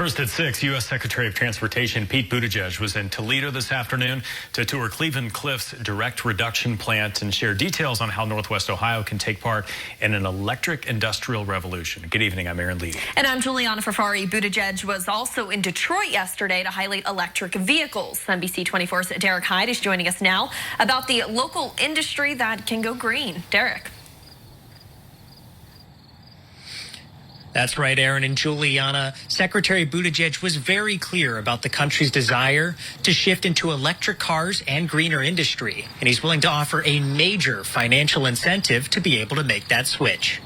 First at 6, U.S. Secretary of Transportation Pete Buttigieg was in Toledo this afternoon to tour Cleveland Cliffs direct reduction plant and share details on how Northwest Ohio can take part in an electric industrial revolution. Good evening, I'm Aaron Lee. And I'm Juliana Ferrari. Buttigieg was also in Detroit yesterday to highlight electric vehicles. NBC 24's Derek Hyde is joining us now about the local industry that can go green. Derek. That's right, Aaron and Juliana. Secretary Buttigieg was very clear about the country's desire to shift into electric cars and greener industry, and he's willing to offer a major financial incentive to be able to make that switch.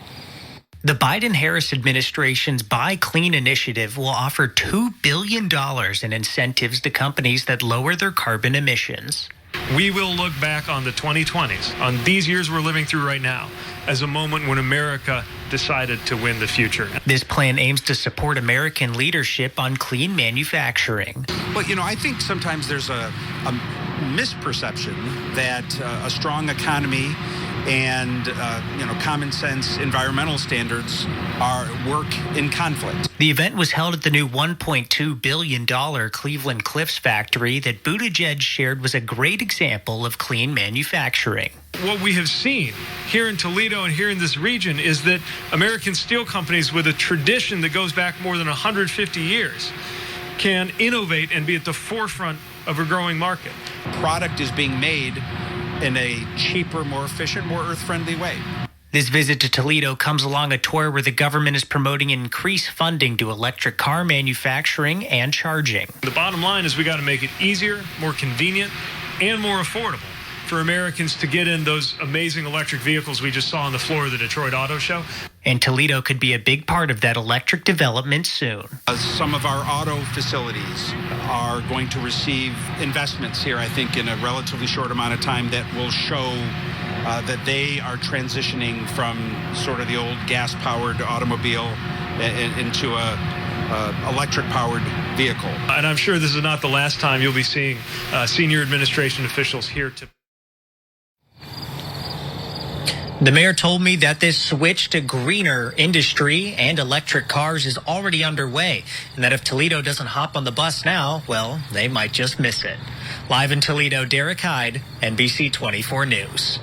The Biden-Harris administration's Buy Clean initiative will offer $2 billion in incentives to companies that lower their carbon emissions. We will look back on the 2020s, on these years we're living through right now, as a moment when America decided to win the future. This plan aims to support American leadership on clean manufacturing. But, I think sometimes there's a misperception that a strong economy and, common sense environmental standards work in conflict. The event was held at the new $1.2 billion Cleveland Cliffs factory that Buttigieg shared was a great example of clean manufacturing. What we have seen here in Toledo and here in this region is that American steel companies with a tradition that goes back more than 150 years can innovate and be at the forefront of a growing market. Product is being made in a cheaper, more efficient, more earth-friendly way. This visit to Toledo comes along a tour where the government is promoting increased funding to electric car manufacturing and charging. The bottom line is we got to make it easier, more convenient, and more affordable for Americans to get in those amazing electric vehicles we just saw on the floor of the Detroit Auto Show. And Toledo could be a big part of that electric development soon. Some of our auto facilities are going to receive investments here, I think, in a relatively short amount of time that will show that they are transitioning from sort of the old gas-powered automobile into a electric-powered vehicle. And I'm sure this is not the last time you'll be seeing senior administration officials here to. The mayor told me that this switch to greener industry and electric cars is already underway, and that if Toledo doesn't hop on the bus now, well, they might just miss it. Live in Toledo, Derek Hyde, NBC 24 News.